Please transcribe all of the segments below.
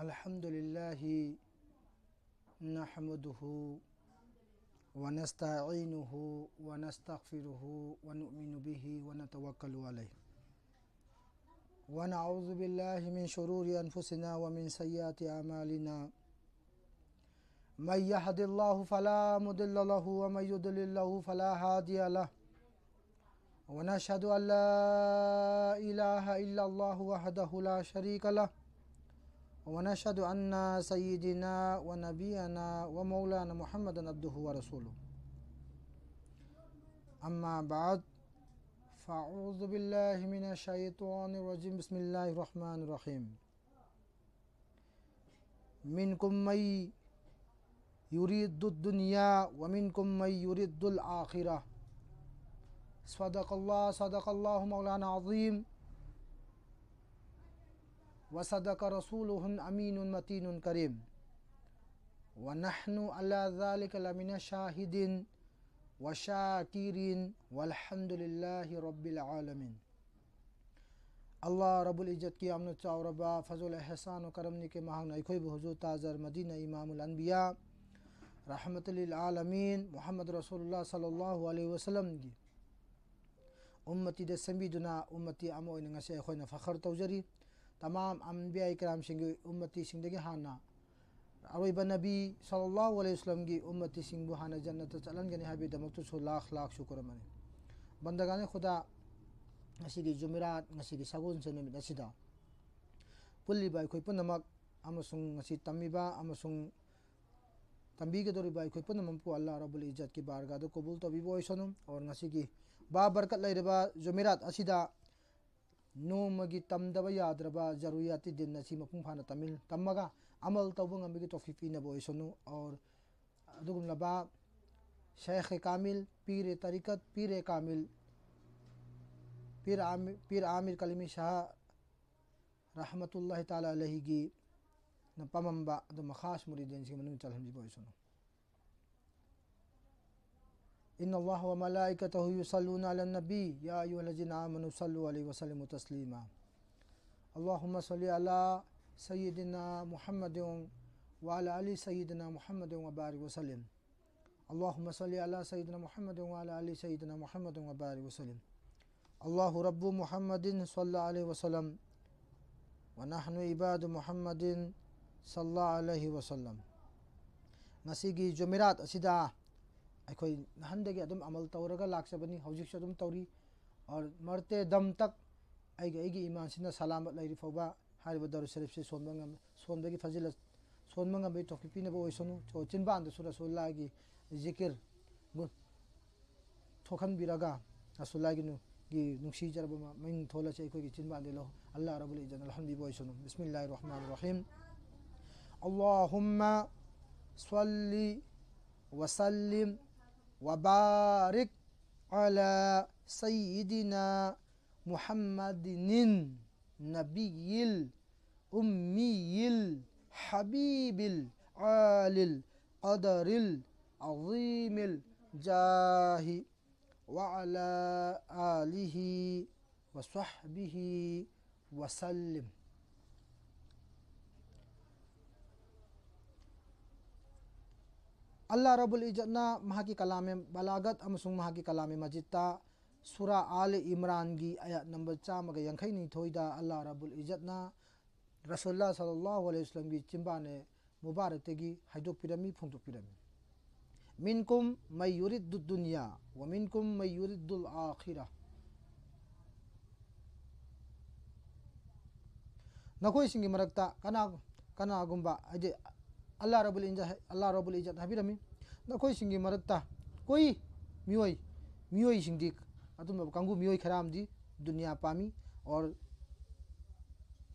अल्हम्दुलिल्लाहि नहमदुहु व नस्तईनुहु व नस्तगफिरुहु व नुमिनु बिहि व नतवक्कलु अलैहि व नऊज़ु बिल्लाहि मिन शुरूरि अनफुसिना व मिन सय्यिआति अमालिना मय यहदिल्लाहु फला मुदिल्ल लहु व मय युद्लिल्हु फला हादिय लहु व नशहदु अल्ला इलाहा इल्लल्लाहु वहदहु ला शरीका लहु व नशहदु अन्ना सय्यिदिना व नबियना व मौलाना मुहम्मदन अब्दुहु व रसूलुहु अम्मा बाद फ़अऊज़ु बिल्लाहि मिनश शैतानिर रजीम बिस्मिल्लाहिर रहमानिर रहीम मिनकुम मय युरीदुद दुनिया व मिनकुम मय युरीदुल आखिरह सदक़ल्लाहु मौलाना अज़ीम व सदक़ रसूलुहुल अमीनुल मतीनुल करीम व नहनु अला ज़ालिका लमिनश शाहिदीन व शाकिरीन वल्हम्दुलिल्लाहि रब्बिल आलमीन। अल्लाह रब्बुल इज़्ज़त की अमन चौरबा फज़ल एहसान व करम के महान अखोई हुजूर ताज़र मदीना इमामुल अनबिया रहमतुल लिल आलमीन मुहम्मद रसूलुल्लाह सल्लल्लाहु अलैहि वसल्लम की उम्मती दे संबीदुना उम्मती अमा ओइना ngasi अखोइना फ़ख्र तौजरी तमाम अम्बिया इकराम सिंह उम्मती सिंह हाना अरोइबा नबी सल्लल्लाहु अलैहि वसल्लम की उम्मती सिंह हाना जन्नत चलनगनी हाबिदमक्तु लाख लाख शुक्र मने बंदगाने खुदा ngasi की जुमेरात ngasi की सगुन से नमित असिदा पुल्लिबा अखोइ पुनमक अमसुंग ngasi तमिबा अमसुंग तंबीगदोरिबा अखोइ पुनमपु अल्लाह रब्बुल इज़्ज़त की बारगाह दो कबूल तौबीबो ओइसनु और ngasi की बा बरकत लैरबा जुमेरात असिदा नोमगी तमदबा याद्रबा जरूरियाती दिन नसी मपुंग फाना तमिल तमगा अमल तौबा ngambigi तौफीक पीनबो ओइसनु और अदुगुमलबा शेख कामिल पीर तरीक़त पीर कामिल पीर आमिर कलिमी शाह रहमतुल्लाहि ताला अलैहि की न पमंबा अदु मखास मुरीदिन से मनु चलहमजी ओइसनु इन्नल्लाह व मलाइकतहु युसल्लूना अलन नबी या अय्युहल्लज़ीना आमनु सल्लु अलैहि व सल्लिमु तस्लीमा अल्लाहुम्मा सल्लि अला सय्यिदिना मुहम्मदिन व अला आलि सय्यिदिना मुहम्मदिन व बारिक व सल्लिम अल्लाहुम्मा सल्लि अला सय्यिदिना मुहम्मदिन व अला आलि सय्यिदिना मुहम्मदिन व बारिक व सल्लिम अल्लाहु रब्बु मुहम्मदिन सल्लल्लाहु अलैहि व सल्लम व नहनु इबादु मुहम्मदिन सल्लल्लाहु अलैहि व सल्लम ngasi gi jumirat asida अखोई नहंदगी अदुम अमल तौरगा लाक्सबनी हौजिकसु अदुम तौरी और मरते दम तक आइगी ईमान सिना सलामत लैरि फौबा हारिबा दरु शरीफ से सोनबगी फजिलत सोनमंगबे तौफीक पीनबो ओइसनु तो चिनबान दसु रसूलुल्लाह की जिकिर थोखन बिरगा रसूलुल्लाह की नुक्सी जरबा मिंग थोला से अखोई की चिनबान दे लो अल्लाह रब्बुल इज़्ज़त अल्हम्दुलिल्लाह ओइसनु बिस्मिल्लाहिर रहमानिर रहीम अल्लाहुम्मा सल्लि व सल्लिम वबारिक अला सय्यिदिना मुहम्मदिन नबियिल उम्मीयिल हबीबिल आलिल क़दरिल अज़ीमिल जाहि व अला आलिहि व सहबिहि व सल्लिम। अल्लाह रब्बुल इज़्ज़तना महाकी कलाम बलागत अमसुंग महाकी कलाम मजिदता सूरा आल इमरान की आयत नंबर 482 दा अल्लाह रब्बुल इज़्ज़तना रसूलुल्लाह सल्लल्लाहु अलैहि वसल्लम की चिंबाने मुबारक तेगी हाइदोक पिरमी फुंदोक पिरमी मिनकुम मय युरिदुद दुनिया व मिनकुम मय युरिदुल आखिरह नखोई सिंगी मरकता कना गुंबा अजे अल्लाह रब्बुल इज़्ज़त हाबिरमी नखोई सिंगी मरकता कोई मियोई सिंगी अदुम कंगु मियोई खरामदी दुनिया पामी और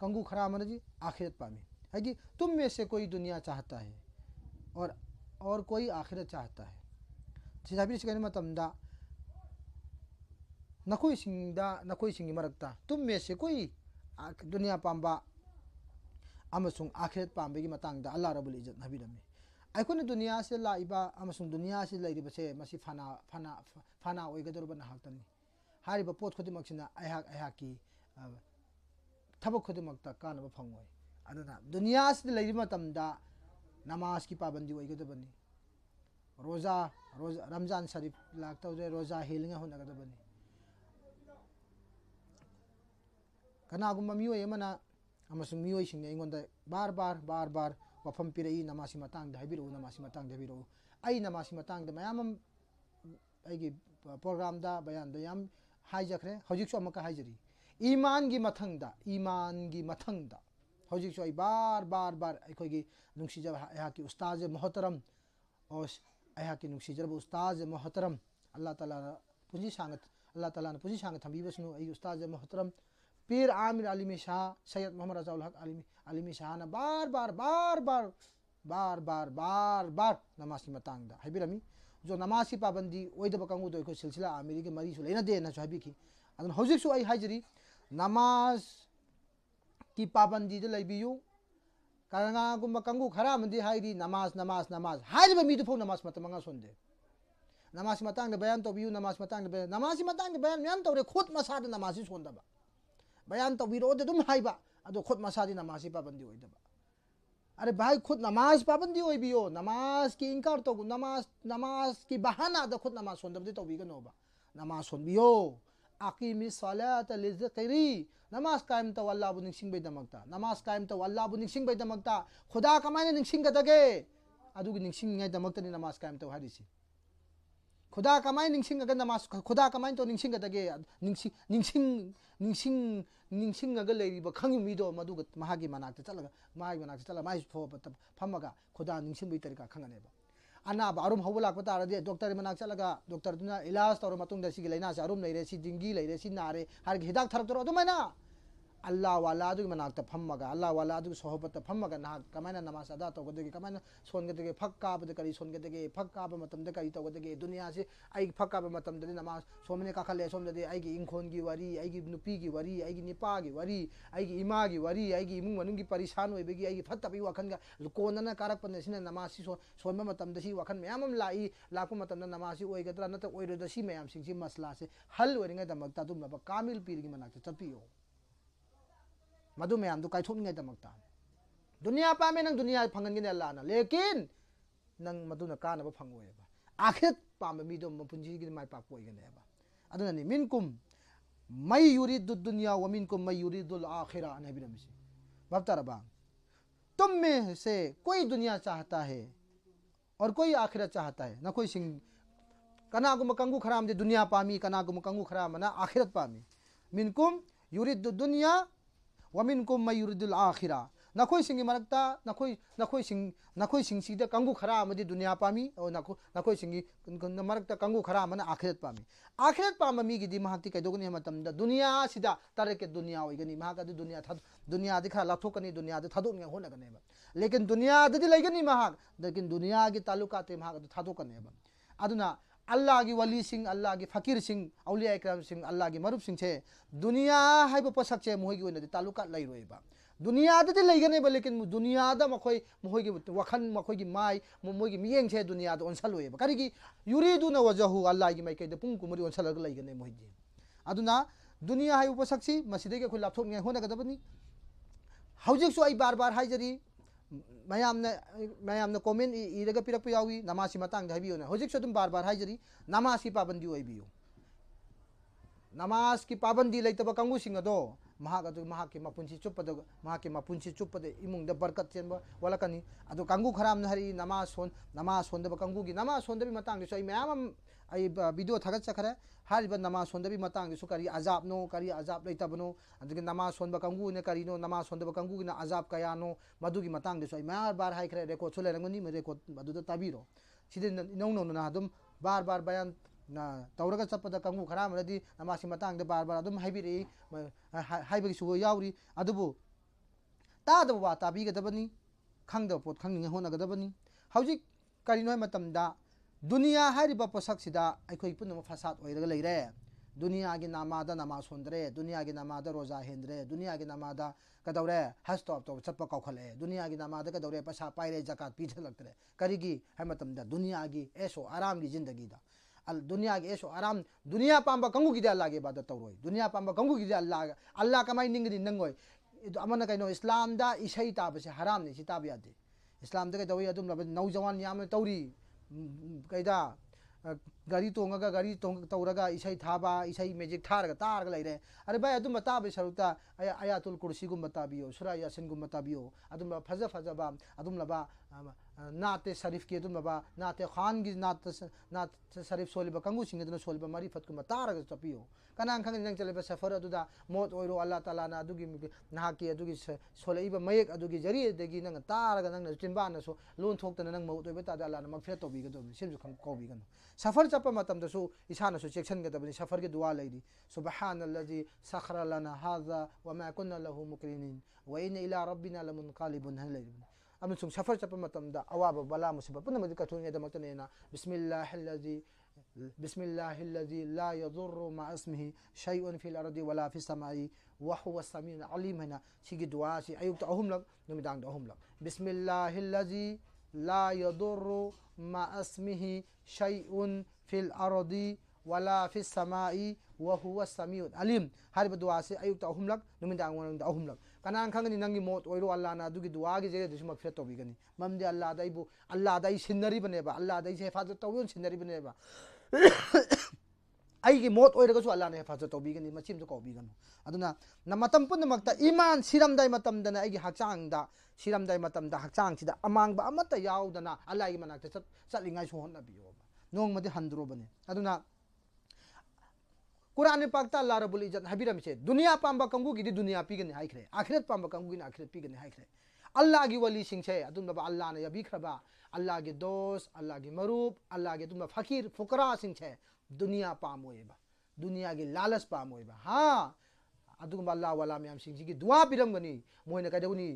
कंगु खरामनजी आखिरत पामी है कि तुम में से कोई दुनिया चाहता है और कोई आखिरत चाहता है सिसाबी सिगने मतमदा नखोई सिंगी मरकता तुम में से कोई दुनिया पाम्बा अमसुंग आखिरत पाम्बेगी मतंगदा अल्लाह रब्बुल इज़्ज़त हाबिरमी अखोने दुनिया से लाइबा अमसुंग दुनिया से लैरिबसे मसी फाना ओइगदरबा नहातनी हारिबा पोत खुदिमक्सिना अहाक की थबक खुदिमक्ता कानबा फंगोय अदना दुनिया से लेरी मतमदा नमाज की पाबंदी होइगदबनी रोजा रोजा रमजान शरीफ लागतौरे रोजा हेलिंगा होनगदबनी कनागुम मियोय मना अमसुंग मियोय सिंग एंगोंदा बार बार वफम पिरई नमासी मतंग दा हाइबिरो नमासी मतंग दा बिरो आई नमासी मतंग दा मयाम आइगी प्रोग्राम दा बयान दा याम हाइजखरे हौजिकसो अमका हाइजरी ईमान गी मथंग दा हौजिकसो आई बार अखोगी नुंसीजब अहाकी उस्ताद मोहतरम और अहाकी नुंसीजब उस्ताद मोहतरम अल्लाह ताला पुंजी सांगत अल्लाह ताला ने पुंजी सांगत थंबीबसनु आई उस्ताद मोहतरम पीर आमिर आलिमी शाह सैयद मोहम्मद रजाउल हक आलिमी शाह ना बार नमाज की मतंग दा हाइबिरमी जो नमाज की पाबंदी ओइदब कंगु दो सिलसिला आमिरी के मरी लेना दे ना हाइबिकी अदन हौजिकसु आई हाइजरी नमाज की पाबंदी दे लैबियु कनागुम कंगु खरा मंदी हाइरी नमाज हाइरिबा मीदु फौ नमाज मतमंगा सोंदे नमाज मतंग दे बयान तोबियु नमाज मतंग दे बयान म्याम तौरे खुद मसाद नमाज सोंदबा बयान तौबिरो दे दुम हाइबा अदो खुद मसादी नमाज की पाबंदी ओइदबा अरे भाई खुद नमाज पाबंदी ओइबियो नमाज की इंकार तो नमाज की बहाना द खुद नमाज सोंदबदे तौबिगनोबा नमाज सोंबियो आकीमी सलात लिज़िक्री नमाज कायम तो अल्लाह बु निसिंगबै दमकता नमाज कायम तो अल्लाह बु निसिंगबै दमकता खुदा कमायने निसिंगदगे अदुगी निसिंगै दमकतनी नमाज कायम तो हारिसी खुदा कमाय निसिंगगा नमाज खुदा कमाय तो निसिंगदगे निसिंगगा लेरिबा खंगि मिदो मदुग महागी मनाक्ता चलगा माइ फो फमगा खुदा निसिंगबै तरिका खंगनेबा अनाब अरुम हौब लाक तारदे डॉक्टर मनाक चलगा डॉक्टर दुना इलाज तौर मतुंग सिगी लेना से अरुम लेरे सी डिंगी लेरे सी नारे हर हिदाक थरतरो अदुमैना अल्लाह वाला अदुग मनाक फमगा अल्लाह वाला अदुग सोहबत फमगा ना कमायना नमाज अदा तौगदगे कमायना सोनगदगे फक्काबद करी सोनगदगे फक्काब मतमदे करी तौगदगे दुनिया से आई फक्काब मतमदे नमाज सोमने काखले Somde आईगी इंखोनगी worry आईगी नुपीगी worry आईगी निपागी worry आईगी Imangi worry आईगी इमुंग मनुंगी परेशान होइबेगी आईगी फत्तबी वखनगा कोनना कारकपने सिने नमाज सि सोनबा मतमदे सि वखन मयामम लाई लाकु मतमदे नमाज सि ओइगद्रा नत ओइरोदा सि मयाम सिंग सि मसला से हल ओइरिंगा दमकता दुमबा कामिल पीरगी मनाक चपियो मधु मैम तो कायथोनिंग दमकता दुनिया पामे नंग दुनिया फंगनगिने अल्लाह ना लेकिन नंग मधुना कानब फंगोयबा आखिरत पाम मीदो मपुंजीगी माय पाक पोइगनेबा अदुननि मिनकुम मै युरिदु दुनिया व मिनकुम मै युरिदुल आखिरा नबिरमसी बबतरबा तुम में से कोई दुनिया चाहता है और कोई आखिरत चाहता है ना कोई सिंग कनागुम कंगु खराम दे दुनिया पामी कनागुम कंगु खराम ना आखिरत पामी मिनकुम युरिदु दुनिया वमिनकुम मयुरिदुल आखिरा नखोई सिंगी मरकता नखोई सिंगसीदा कंगु खरा अमदी दुनिया पामी और नखोई सिंगी मरकता कंगु खरा अमना आखिरत पाम मी गिदी महक्ति कैदोगनी मतमदा दुनिया सिदा तरके दुनिया ओइगनी महक अदु दुनिया दि खरा लाथोकनी दुनिया दि थादोकनी होनगनेबा लेकिन दुनिया दि लैगनी महक लेकिन दुनिया गी तालुकाते महक अदु थादोकनेबा अदुना अल्लाह की वली सिंह अल्लाह की फकीर सिंह औलिया इकराम सिंह अल्लाह की मरूफ सिंह छे दुनिया हाइब पोसक छे मोहगी ओइनदि तालुका लैरोइबा दुनिया दि लैगनेबा लेकिन दुनिया दा मखोई मोहगी वखन मखोगी माई मोहगी मियेंग छे दुनिया दा ओनसलोइबा करिगी युरिदुना वजहु अल्लाह की माई कैदे पुंग कुमरी ओनसलग लैगने मोहगी अदुना दुनिया हाइब पोसक छि मसिदेगे खुला थोकने होनगदबनी हौजिकसु आई बार हाइजरी मयामने कमेंट इरगा पिरक यावी नमाज की मतंग हाइबियो ना हौजिकसु तुम बार हाइजरी नमाज की पाबंदी ओइबियो नमाज की पाबंदी लेतब कंगु सिंग अदो महाक के मपुंसी चुप्पद इमुंग बरकत चेंब वालकनी अदो कंगु खराम हरी नमाज सोंदब कंगु की नमाज सोंदबी मतंग सो मयाम आई वीडियो थगत चखरे हारिब नमाज सोंदबी मतंग सो करी अजाब लेतबनो अदगे नमाज सोंब कंगु ने करीनो नमाज सोंदब कंगु की अजाब कयानो मधुगी मतंग सो मार बार हाइखरे रेकॉर्ड सो लेरंगनी मे रेकॉर्ड मधुद ताबिरो सिदे नौ ना अदुम बार बयान ना तौरगा चपदा कंगु खराम रदी नमासी मतंग बार अदुम हाइबिरी हाइबगी सुगो याउरी अदुबु तादब वा ताबीगदबनी खंगदब पोत खंगनिंग होनगदबनी हौजिक करिनो मतमदा दुनिया हारिबा पोसकसिदा अखोई पुनम फसाद ओइरगा लेरे दुनिया की नामादा नमाज सोंदरे दुनिया की नामादा रोजा हेंद्रे दुनिया की नामादा कदौरे हस्तॉप तो चप्प कौखले दुनिया की नामादा कदौरे पैसा पाइरे जकात पीछलक्तरे करिगी है मतमदा दुनिया की ऐसो आराम की जिंदगी दा दुनिया के ऐसो आराम दुनिया पांबा कंगु की अल्लाह के इबादत तौरोई दुनिया पांबा कंगु की अल्लाह कमाई निंगदी नंगोई अमन कहीं इस्लाम दा इसाई ताब से हराम नहीं ताब यादे इस्लाम दा कहीं अदुम नौजवान याम तौरी कईदा गाड़ी तोंगा गाड़ी तौरगा इसाई थाबा इसाई मैजिक थारगा तारगा लेरे अरे भाई अदुम ताब सरुता आयातुल कुर्सी गुम बताबियो सूरा यासीन गुम बताबियो अदुम फजा फजाबा अदुम लबा नाते शरीफ के अदुम लबा नाते खान की नात शरीफ सोलिबा कंगू सिंह अदुन सोलिबा मारिफत गुम तारगा तपियो कनां खंग नंग चलेबा सफर अदुदा मौत ओइरो अल्लाह ताला ना अदुगी नाकी अदुगी सोलइबा मयक अदुगी जरी देगी नंग तारगा नंग चिंबा नसो लोन थोक्तन नंग मौत ओइबा तादा अल्लाह ना मगफिरत तोबिगदो सिमजु खंग कोबिगन सफर चप्पा मतम दसु इसाना सु चेक्शन गदबनी सफर के दुआ लैदी सुबहानल्लाजी सखरा लना हाजा व मा कुन्ना लहु मुकरिनीन व इन्ना इला रब्बिना लमुनक़ालिबुन हलैदी अमसुं सफर चप्पा मतम दा अवाब बला मुसीबत पुनमदि कथुने दमक्तनेना बिस्मिल्लाहिल्लज़ी ला यदुर्रु मा अस्मिही शैउन फिल अर्दि वला फिस समाई व हुवा समीउल अलीम है सिगी दुआ सि अयुक्त अहुमलक नुमिदांग अहुमलक बिस्मिल्लाहिल्लज़ी ला यदुर्रु मा अस्मिही शैउन फिल अर्दि वला फिस समाई व हुवा समीउल अलीम हर दुआ से अयुक्त अहुमलक नुमिदांग अहुमलक कनां खंगनी नंगी मौत ओइरो अल्लाह ना दुगी दुआ की जगह दुसु मगफिरत तोबिगनी ममदे अल्लाह दाइबु अल्लाह दाइ सिन्नरी बनेबा अल्लाह दाइ से हिफाजत तोबिन सिन्नरी बनेबा आई की मौत ओइरगसु अल्लाह ने हिफाजत तोबिगनी मचिम जो कोबिगन अदुना न मतम पुनमक्ता ईमान सिरमदाइ मतमदना आई हक्चांगदा सिरमदाइ मतमदा हक्चांगसिदा अमांगबा अमता यावदना अल्लाह की मनाक्ता चलिंगाइ सु होनबियो नोंगमदि हंद्रोबने अदुना कुरान पाकता अल्लाह रब्बुल इज्जत हबीरम से दुनिया पांबा कंगू की दुनिया पीगने हाइखरे आखिरत पांबा कंगू की आखिरत पीगने हाइखरे अल्लाह की वली सिंह से अदुम बा अल्लाह ने यबीखरबा अल्लाह के दोस्त अल्लाह के मरूब अल्लाह के तुम फकीर फुकरा सिंह से दुनिया पामोएबा दुनिया की लालच पामोएबा हाँ अदुम अल्लाह वाला मैम सिंह जी की दुआ पिरमगनी मोइने कदगुनी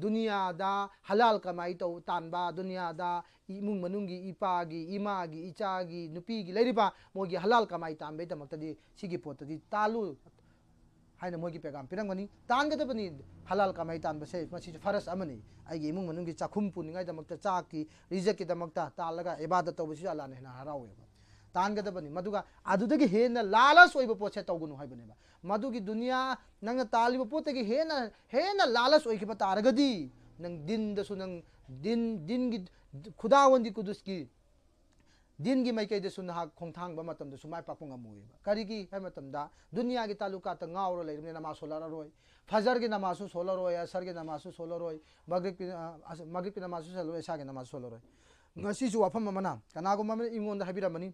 दुनिया दा हलाल कमाई तो तानबा दुनिया दा इमुंग मनुंगी इपागी इमागी इचागी नुपीगी लेरिबा मोगी हलाल कमाई तानबे तमक्तदी सिगी पोतदी तालु हाइना मोगी पेगाम पिरमगनी तानगदबनी हलाल कमाई तानबसे मसी फरस अमनी आइगी इमुंग मनुंगी चाखुम पुनिंगाई दमक्ता चाकी रिजक की दमक्ता तालगा इबादत तौबसी अल्लाह ने हरावेबा तानगदबनी मदुगा अदुदगी हेन लालच ओइबो पोछे तौगुनु हाइबनेबा मदुगी दुनिया नंग तालिबो पोतेगी हेन लालच ओइखिबा तारगदी नंग दिन दसु नंग दिन की खुदावंदी कुदुसकी दिन की माइकई दसु नहा खोंथांगबा मतम दसु माइ पापुंगा मुइबा करिगी है मतमदा दुनिया की तालुका त गावरो लेरने नमाज सोलारोय फजर की नमाज सोलारोय असर की नमाज सोलारोय मगरिब की नमाज सोलारोय इशा की नमाज सोलारोय ngasisu wafam amana kanago mamne ingonda habiramani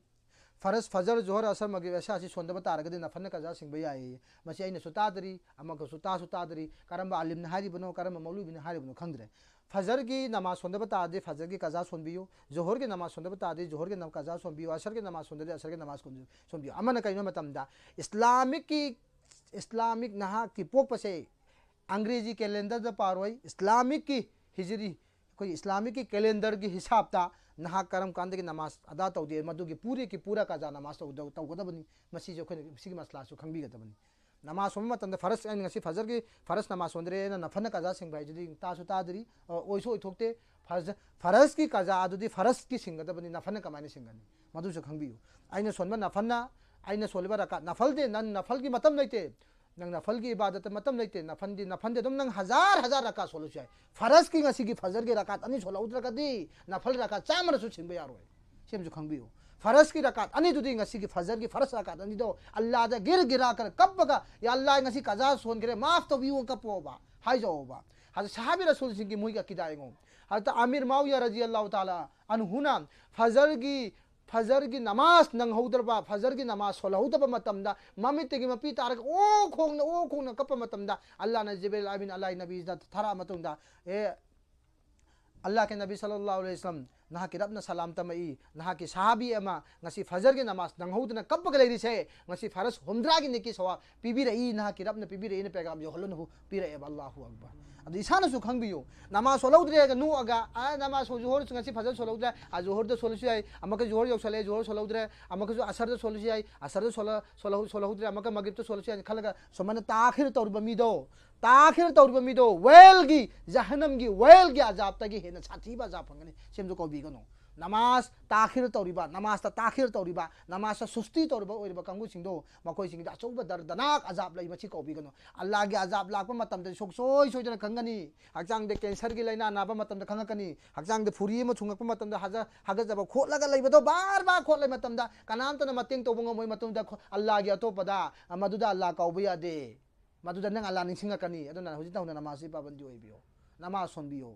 फरस फजर जोहर असर मगरिब ऐसा सोंदब तारगदि नफन कजा सिंब याई मसी आइने सुतादरी अमक सुतादरी करम आलिम ने हारिबनो करम मौलवी ने हारिबनो खंगद्रे फजर की नमाज सोंदब तादे फजर की कजा सोंबियो जोहर की नमाज सोंदब तादे जोहर की कजा सोंबियो असर की नमाज सोंदे असर की नमाज सोंबियो अमन कइनो मतमदा इस्लामिक नहा की पोकपसे अंग्रेजी कैलेंडर द पारोय इस्लामिक की हिजरी कोई इस्लामिक की कैलेंडर की हिसाब ता नहा करम कांदे की नमाज अदा तौदे मदु की पूरा का जा नमाज तौगदबनी मसी जो सिगी मसला सु खंबीगदबनी नमाज सोम मतंद फरस एन ngasi फजर की फरस नमाज सोंदरे न नफन कजा सिंग भाई जदी तासु तादरी ओइसो ओइथोकते फरस की कजा अदुदी फरस की सिंगदबनी नफन कमाने सिंगनी मदु सु खंबियो आइने सोनबा नफना आइने सोलबा रका नफल दे नन नफल की मतम लेते नंग नफल की इबादत मतम लेते नफन दे तुम नंग हजार रका सोलु चाहे फरस की ngasi की फजर की रकात अनि सोलौ रकादी नफल रकात चामर सु छिंबे यारो सेम जो खंबियो फरस की रकात अनि दुदी ngasi की फजर की फरस रकात अनि दो अल्लाह दा गिरा कर कब्बगा या अल्लाह ngasi कजा सोन करे माफ तो बियो कपोबा हाय जोबा हज सहाबी रसूल सिंह की मुई का किदाएगो हज आमिर माविया रजी अल्लाह ताला अनहुना फजर की नमाज नंगहौदरबा फजर की नमाज सोलहौदबा मतमदा ममित की मपी तारक ओ खोंग कप मतमदा अल्लाह ने जिब्रील अमीन अल्लाह नबी दा थरा मतुंदा ए अल्लाह के नबी सल्लल्लाहु अलैहि वसल्लम नहा की रबना सलाम तमई नहा की सहाबी अमा ngasi फजर की नमाज नंगहौदना कप गलेरी से ngasi फरस हुमद्रा की नेकी सवा पीबी रही नहा की रबना पीबी रही ने पैगाम जो हलन हो पी रहे अल्लाहु अकबर अब इसाना सु खंबियो नमाज सोलौद्रे नु अगा आ नमाज जोहर ngasi फजर सोलौद्रे आ जोहर द सोलुसि आई अमक जोहर योसले जोहर सोलौद्रे अमक जो असर द सोलुसि आई असर द सोलौद्रे अमक मगरिब तो सोलुसि आई खलगा समन ताखिर तौरब मिदो वेल की जहन्नम की अजाब तकी हेन छाती बा जा फंगने सेम जो कभी कौबीगनो नमाज ताखिर तौरीबा नमाज ताखिर तौरीबा नमाज सुस्ती तौरीबा ओइरबा कांगु सिंगदो मखोय सिंगदा अचौबा दरदनाक अजाब लई मची कौबीगनो अल्लाह गे अजाब लापा मतम दे सोय सोयजना खंगनी हक्चांग दे कैंसर गे लाइना नाबा मतम दे खंगकनी हक्चांग दे फुरी म छुंगकपा मतम दे हागजबा खोलगा लइबदो बार बार खोलै मतम दा कनामतना मतेंग तौबंग मोय मतम दा अल्लाह गे अतोपदा मदुदा अल्लाह कौबा यादे मदुदा नंग अल्लाह निंसिंगकनी अदुना हुजि तौना नमाज पाबंदी ओइबियो नमाज सोनबियो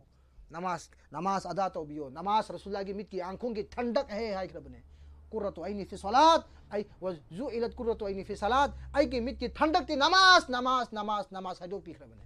नमाज अदा तौबियो नमाज रसूलुल्लाह की मित की आंखों की ठंडक है हाय खरबने कुर्रतु ऐनी फी सलात आई वजुइलत कुर्रतु ऐनी फी सलात आई की मित की ठंडक ती नमाज नमाज नमाज नमाज हाइदो पी खरबने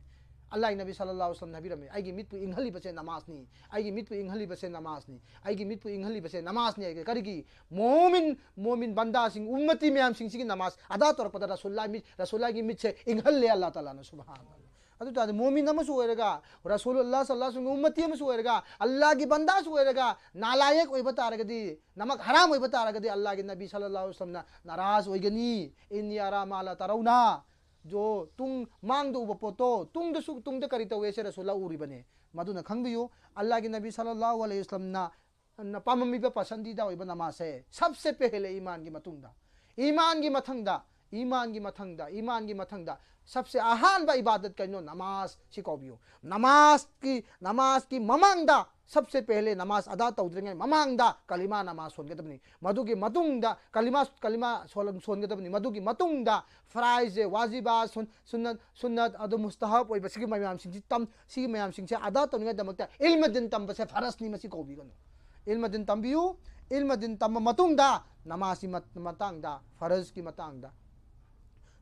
अल्लाह नबी सल्लल्लाहु अलैहि वसल्लम नबी रमे आई की मित पु इंगली बसे नमाज नी आई की मित पु इंगली बसे नमाज नी आई की मित पु इंगली बसे नमाज नी करिगी मोमिन बंदा सिंह उम्मती मयाम सिंह की नमाज अदा तौर पर रसूलुल्लाह की मित से इंगल ले अल्लाह ताला ने सुभान अल्लाह अदु तादे मोमिन अमसु ओइरगा रसूलुल्लाह सल्लल्लाहु अलैहि वसल्लम उम्मती अमसु ओइरगा अल्लाह की बंदा सु ओइरगा नालायक ओइबा तारगदी नमक हराम ओइबा तारगदी अल्लाह के नबी सल्लल्लाहु अलैहि वसल्लम नाराज ओइगनी इन्नी अरा माला तरौना जो तुंग मांग दो पोतो तुंग दे करी तवे से रसूलुल्लाह उरिबने मदुना खंगबियो अल्लाह के नबी सल्लल्लाहु अलैहि वसल्लम ना पाममीबा पसंदीदा ओइबा नमाज है सबसे पहले ईमान की मथंगदा सबसे आहान बा इबादत कनो नमाज सिकोबियो नमाज की ममांगदा सबसे पहले नमाज अदा तौद्रिंगे ममांगदा कलिमा नमाज सोनगदबनी मधुगी मतुंगदा कलिमा सोनगदबनी मधुगी मतुंगदा फराइज वाजिबा सुन्नत अदु मुस्तहब ओइ बसिगी मयाम सिंग तम सिगी मयाम सिंग से अदा तौनिगे दमकता इल्म दिन तम बसे फरस नि मसी कोबिगनो इल्म दिन तंबियु इल्म दिन तम मतुंगदा नमाज की मतंगदा फरज की मतंगदा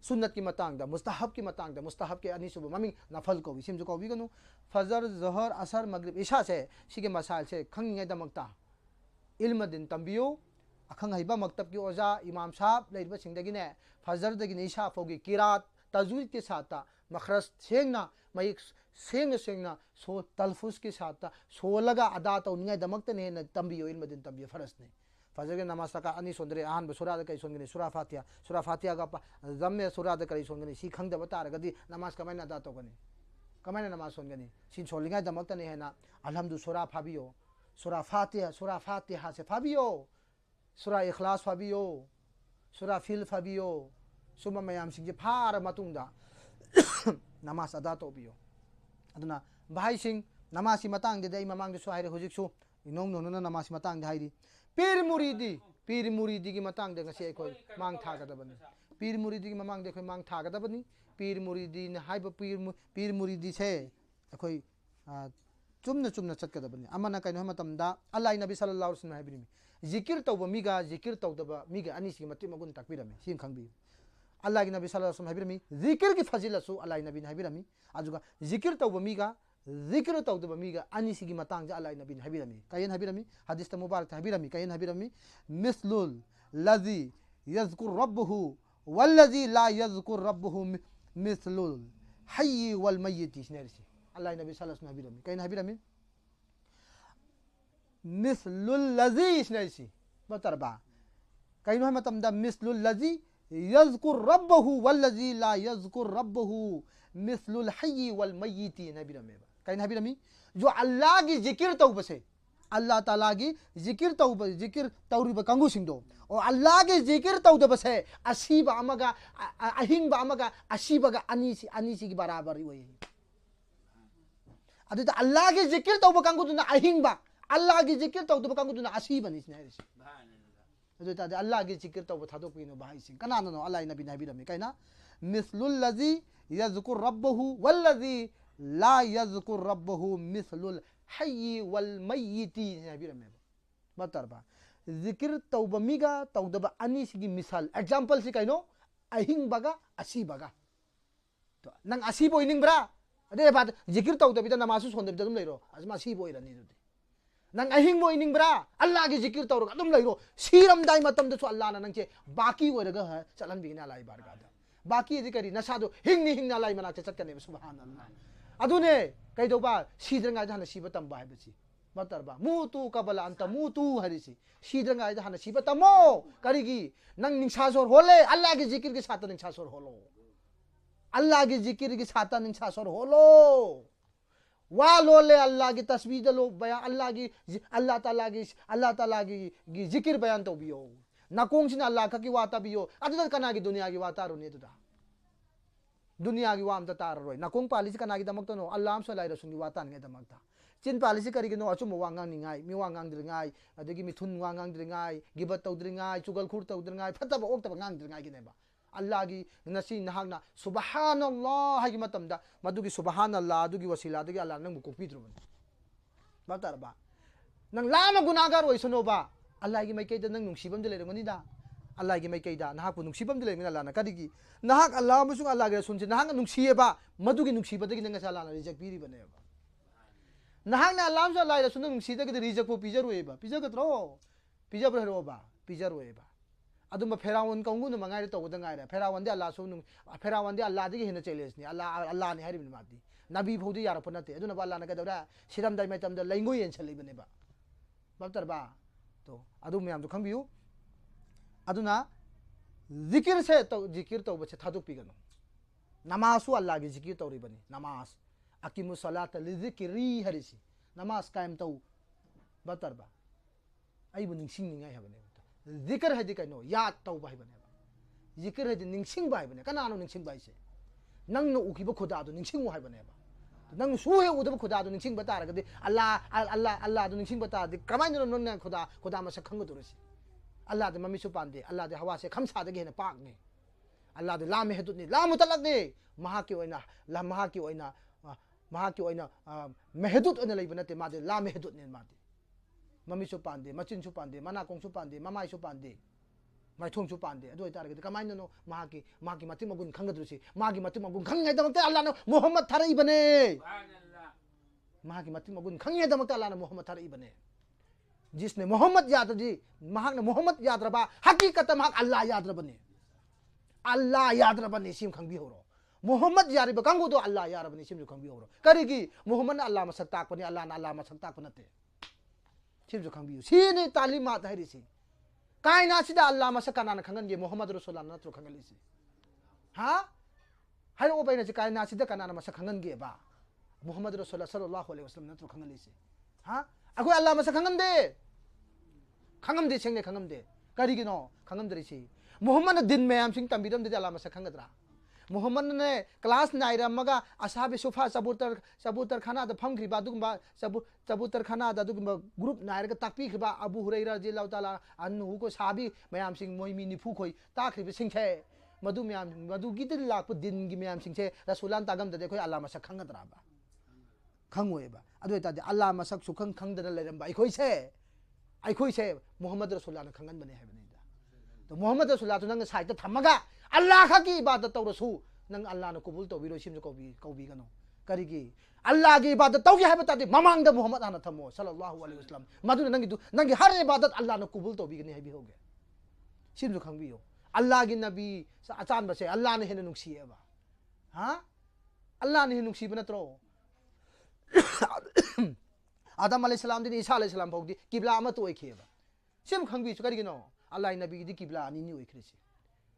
सुन्नत की मतंगदा मुस्तहब की मतंगदा मुस्तहब के अनिसुब ममिंग नफल को विसिम जो कोबिगनु फजर जहर असर मगरिब इशा से सिगे मसाइल से खंगिगे दमकता इल्म दिन तंबियो अखंग हइबा मक्तब की ओजा इमाम साहब लेइबा सिंगदगिने फजर दगिने इशा फोगी किरात तजवीद के साथ मखरज सेंगना मयिक सेंगना सो तलफुज के साथ सोलगा अदा तौनिगे दमकते ने तंबियो इल्म दिन तंबियो फरज ने फजर के नमाज का अनि सोंदरे आहन सुरा द कई सोंगने सुरा फातिहा का जम्मे सुरा द कई सोंगने सी खंग दब तारगदी नमाज कमायना अदा तौगनी कमायना नमाज सोंगनी सिन सोलिंगा दमकते ने है ना अलहमदु सुरा फाबियो सुरा फातिहा से फाबियो सुरा इखलास फाबियो सुरा फिल फाबियो सुमा मयाम सिंह फार मतुंगदा नमाज अदा तौबियो अदुना भाई सिंह नमाज की मतंग दे ममांग दे सु हाइरे हुजिक सु इनोंग नोना नमाज की मतंग हाइरी पीर मुरीदी की मतंग दे गसे कोई मांग थागदबनी पीर मुरीदी की ममांग दे कोई मांग थागदबनी पीर मुरीदी ने हाइब पीर मुरीदी से कोई चुमना चटकदबनी अमना कइनो मतमदा अल्लाह नबी सल्लल्लाहु अलैहि वसल्लम हाइबिनी जिकिर तौब मीगा जिकिर तौदबा मीगा अनि सी मति मगुन तकबिरमी सिं खंगबी अल्लाह की नबी सल्लल्लाहु अलैहि वसल्लम हाइबिनी जिकिर की फजिलसु अल्लाह नबी हाइबिनी अजुगा जिकिर तौब मीगा जिक्र तौदब मीगा अनि सिगी मतंग जा अल्लाह नबी हाबिरमी कयन हाबिरमी हदीस त मुबारक हाबिरमी कयन हाबिरमी मिसलुल लजी यज़कुर रब्बहु वल्लजी ला यज़कुर रब्बहु मिसलुल हय्य वल मय्यत स्नेरसी अल्लाह नबी सल्लल्लाहु अलैहि वसल्लम हाबिरमी कयन हाबिरमी मिसलुल लजी स्नेरसी बतरबा कयन ह मतम द मिसलुल लजी यज़कुर रब्बहु वल्लजी ला यज़कुर रब्बहु मिसलुल हय्य वल मय्यत हाबिरमी कहीं हाबिरमी जो अल्लाह की जिक्र तौब से अल्लाह ताला की जिक्र तौरिब कंगु सिंदो और अल्लाह की जिक्र तौदब से असीब अमगा अहिंग अमगा असीबगा अनीसी की बराबर हुई अदु तो अल्लाह की जिक्र तौब कंगु दुना अहिंग अल्लाह की जिक्र तौदब कंगु दुना असीब अनीसी ने अदु तो अल्लाह की जिक्र तौब थादो पिनो भाई सिंह कना नो अल्लाह नबी हाबिरमी कइना मिसलुल लजी यज़कुर रब्बहु वल्लजी ला यज़कुर रब्बहु मिसलुल हय्य वल मय्यति हाबिरमे बतरबा जिक्र तौबमीगा तौदब अनि सिगी मिसाल एग्जांपल सि कइनो अहिंग बगा असि बगा तो नंग असि बोइनिंग ब्रा अदे बात जिक्र तौदबिदा नमाजु सोंदबिदा दुम लेरो अजमा सि बोइरनी दुदे नंग अहिंग बोइनिंग ब्रा अल्लाह की जिक्र तौरगा दुम लेरो सिरम दाई मतम दसु अल्लाह ना नंग से बाकी ओरगा चलन बिना लाई बारगादा बाकी यदि करी नसादो हिंगना लाई मना चटकने सुभान अल्लाह अदुने कईदोबा सीद्रंगाय हन सीब तंबा हाइबसी बतरबा मुतु कबला अंत मुतु हरिसी सीद्रंगाय हन सीब तमो करिगी नंग निंसासोर होले अल्लाह की जिक्र के साथ निंसासोर होलो अल्लाह की जिक्र के साथ निंसासोर होलो वा लो ले अल्लाह की तस्बीह लो बयान अल्लाह ताला की जिक्र बयान तो बियो नकोंग सिना अल्लाह का की वा तबियो अदुदा कना की दुनिया की वा तारुने तुदा दुनिया की वा अमता ताररोय नकोंग पालिस कना की दमक तो नो अल्लाह हम सलाई रसुन की वा तानगे दमक ता चिन पालिस करी नो अचुम वांगांग निंगाई मी वांगांग द्रिंगाई अदगी मिथुन वांगांग द्रिंगाई गिबत तौद्रिंगाई चुगल खुर तौद्रिंगाई फतब ओक्तब गांग द्रिंगाई की नेबा अल्लाह की नसी नहागना सुबहानल्लाह हागी मतमदा मदुगी सुबहानल्लाह दुगी वसीला दुगी अल्लाह नंग को पीद्रुबन बातारबा नंग लामा गुनाहगार ओइसनोबा अल्लाह की मैकैदा नंग नुंगसिबम दे लेरंगनिदा अल्लाह की मैकैदा नहाक को नुंगसिबम दे लेरंगना अल्लाह ना कदिगी नहाक अल्लाह मसुग अल्लाह के सुनसे नहाक नुंगसिएबा मदुगी नुंगसिबदगी नंग अल्लाह ना रिजेक्ट पीरिबनेबा नहाक ना अल्लाह मसु अल्लाह रसुन नुंगसिदगी रिजेक्ट को पीजरुएबा पीजगत्रो पीजब्रहरोबा पीजरुएबा अदुम फेरावन कंगुन मंगाय तौद गायरे फेरावन दे अल्लाह सुनु फेरावन दे अल्लाह दे हेन चैलेंज नि अल्लाह नि हारिबिन मादी नबी फौदी यार पनते अदुन अल्लाह ना कदरा सिरम दाइ मैतम द लैंगो येन छलैबने बा बतरबा तो अदुम याम तो खंबियु अदुना जिकिर तो बचे थादुक पिगनो नमाजु अल्लाह की जिकिर तौरी बनी नमाज अकीमु सलात लिजिक्री हरिसी नमाज कायम तौ बतरबा आइबु निंसिंग निंगाय हबने जिक्र है कनो याद तौ भाई बने जिक्र है निंसिंग भाई बने कनानो निंसिंग भाई से नंग नो उखिब खुदा दो निंसिंग भाई बने नंग सुहे उदब खुदा दो निंसिंग बता रगदे अल्लाह अल्लाह अल्लाह दो निंसिंग बता दे कमाइन नो न खुदा मस खंग दोरसी अल्लाह दे मम्मी सु पांदे अल्लाह दे हवा से खमसा दे हेन पाक ने अल्लाह दे लाम हेदुत ने लाम मुतलक ने महा की ओइना ला महा की ओइना महदुत ओने लेब नते मादे लाम हेदुत ने मादे मम्मी सु पांदे मचिन सु पांदे मना कोंग सु पांदे ममाई सु पांदे माइथोंग सु पांदे अदो इतारगे कमाइन नो माकी मति मगुन खंगदुसी मागी मति मगुन खंगे दमते अल्लाह ने मोहम्मद थारई बने मागी मति मगुन खंगे दमते अल्लाह ने मोहम्मद थारई बने जिसने मोहम्मद याद जी महाक ने मोहम्मद याद रबा हकीकत महाक अल्लाह याद रबने अल्लाह याद रबने सिम खंगी होरो मोहम्मद यारी बकंगो तो अल्लाह यार बने सिम खंगी होरो करेगी मोहम्मद ने अल्लाह मसक ताक बने अल्लाह ने अल्लाह मसक ताक बनते सिम खंगी सीने तालीमात है रिसी कायना सिदा अल्लाह मसक काना खंगन मोहम्मद रसूलुल्लाह नत्रो खंगलिसी हां हाय ओ बैना कायना सिदा काना मसक खंगन गे बा मोहम्मद रसूलुल्लाह सल्लल्लाहु अलैहि वसल्लम नत्रो खंगलिसी हां अखोय अल्लाह मसक खंगम दे सेंगने खंगम दे करिगिनो खंगम दरिसी मोहम्मद ने दिन में सिंह तंबिरम दे अल्लाह मसक खंगदरा मोहम्मद ने क्लास नाइरमगा असाबे सोफा सबूतर खाना द फमख्रिबा दुगुंबा सबूतर खाना द दुगुंबा ग्रुप नाइरगा ताकपीख्रिबा अबू हुरैरा रदियल्लाहु ताला अन्हु को साबी मयाम सिंह मोइमी निफु खोई ताख्रिबे सिंहछे मदु मयाम मदु गिदिर लाप दिन गी मयाम सिंहछे रसूलान तागम दे खोई अल्लाह मसक खंगदराबा खंगोएबा अदु तादे अल्लाह मसक सुखंग खंगदना लेरमबा अखोइसे मोहम्मद रसूलुल्लाह ने खंगन बने हैबनेदा तो मोहम्मद रसूलुल्लाह तो नंग साइड थमगा अल्लाह का की इबादत तौरसु नंग अल्लाह ने कबूल तौबिरो सिम कौबी गनो करिगी अल्लाह की इबादत तौगे है बतादे ममांग द मोहम्मद आना थमो सल्लल्लाहु अलैहि वसल्लम मदु नंगी हर इबादत अल्लाह ने कबूल तौबिगने है भी होगे सिम जो खंबियो अल्लाह की नबी अचान बसे अल्लाह ने हेन नुक्सीएबा हां अल्लाह ने नुक्सीब नत्रो आदम अलैहिस्सलाम दिन ईसा अलैहिस्सलाम भौदी किबला अमा तो ओइखेबा सिम खंबी करिगिनो अल्लाह की नबी दी किबला अनि नि ओइख्रेसी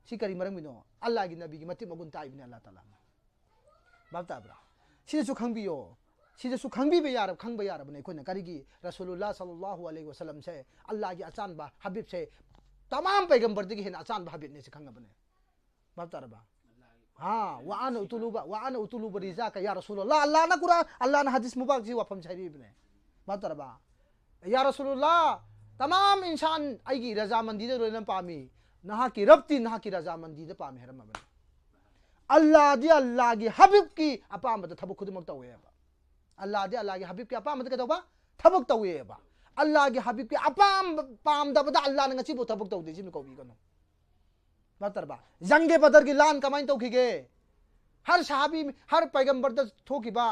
सी करी मरमिनो अल्लाह की नबी की मति मगुन ताइबने अल्लाह ताला बाबताब्रा सिजु खंबियो सिजु खंबीबे यार खंबे यार बने कोने करिगी रसूलुल्लाह सल्लल्लाहु अलैहि वसल्लम से अल्लाह की अचान बा हबीब से तमाम पैगंबर दी हेन अचान बा हबीब ने से खंगा बने बाबतारबा हां वा अन उतुलुब रिजाका या रसूलुल्लाह अल्लाह ना कुरान अल्लाह ना हदीस मुबारक जी वफम छरी बने बाबतारबा या रसूलुल्लाह तमाम इंसान आईगी रजामंदी दे रोलन पामी नहा की रब्ती नहा की रजामंदी दे पामे हरम बने अल्लाह की हबीब की अपामत थबक खुद मक तवेबा अल्लाह की हबीब की अपामत के तोबा थबक तवेबा अल्लाह की हबीब की अपाम पाम दबदा अल्लाह ने ngasi बो थबक तौदे जिम को भी गनो बतरबा जंगे बदर की लान कमाइन तौखिगे हर सहाबी हर पैगंबर द थोकिबा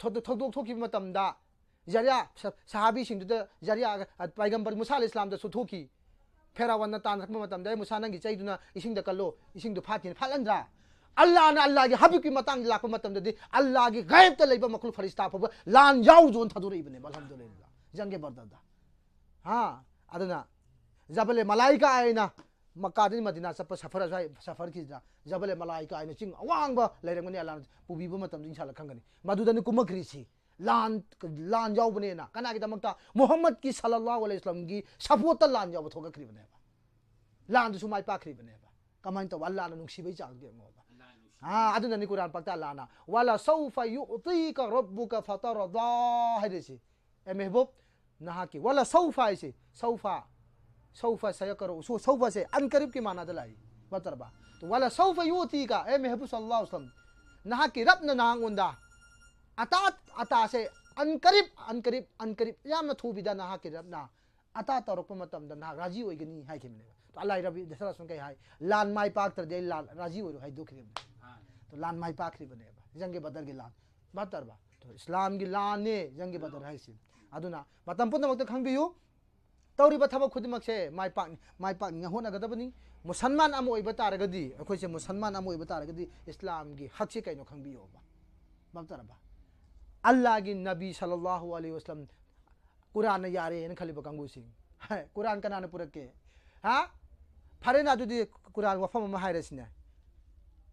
थोकी मतमदा जरिया सहाबी सिंह द जरिया पैगंबर मूसा अलैहि सलाम द सुथोकी फेरावन तान रखम मतमदा मूसा नंगी चैदुना इसिंग द कल्लो इसिंग द फातिन फालंद्रा अल्लाह की हबीब की मतंग लाप मतमदे अल्लाह की गायब त लेबा मखलू फरिश्ता फब लान याउ जोन थदुरई बने अल्हम्दुलिल्लाह जंगे बरदा हां अदना जबले मलाइका आइना मक्कादनि मदीना चप सफर की जबल मलाइका आइना चिंग अवांग लेरंगनि अल्लाह पुबीबो मतम इंशाल्लाह खंगनि मदुदनि कुमक्रीसी लान जाऊबने ना कना की दमकता मोहम्मद की सल्लल्लाहु अलैहि वसल्लम की सपोर्ट लान जाऊ थोगक्रीबने लान दुसु माइ पाखरीबने कमाइन तो अल्लाह ना नुक्सिबै चांगे मोबा हाँ अदुननि कुरान पक्ता अल्लाह ना वाला सौफा युतीका रब्बुका फतरदा हैदेसी ए महबूब नहा की वाला सौफा ऐसे सौफा सयकरो सौफा से अनकरीब की माना दलाई बतरबा तो वाला सौफा युतीका ए महबूब सल्लल्लाहु अलैहि वसल्लम नहा की रब ना नांगुंदा अता से अनकरीब याम थूबिदा नहा के रब ना अता तौरप मतम ना राजी होइगनी हाय के मिने तो अल्लाह रबी दसरा सुन के हाय लान माई पाक तर दे लाल राजी हो हाय दुखरी तो लान माई पाक री बने जंगे बदर की लान बतरबा तो इस्लाम की लान ने जंगे बदर हाय से अदुना मतम पुन मक्त खंबियु तौरिबा थबक खुदिमक से माई पाक होना गदबनी मुसलमान अम ओइबा तारगदी अखोय से मुसलमान अम ओइबा तारगदी इस्लाम की हक से कैनो खंबियो बतरबा अल्लाह की नबी सल्लल्लाहु अलैहि वसल्लम कुरान यारे न खलिबा कंगू सिंह है कुरान कनान पुरके हाँ फरेना दुदी कुरान वफम म हायरसिने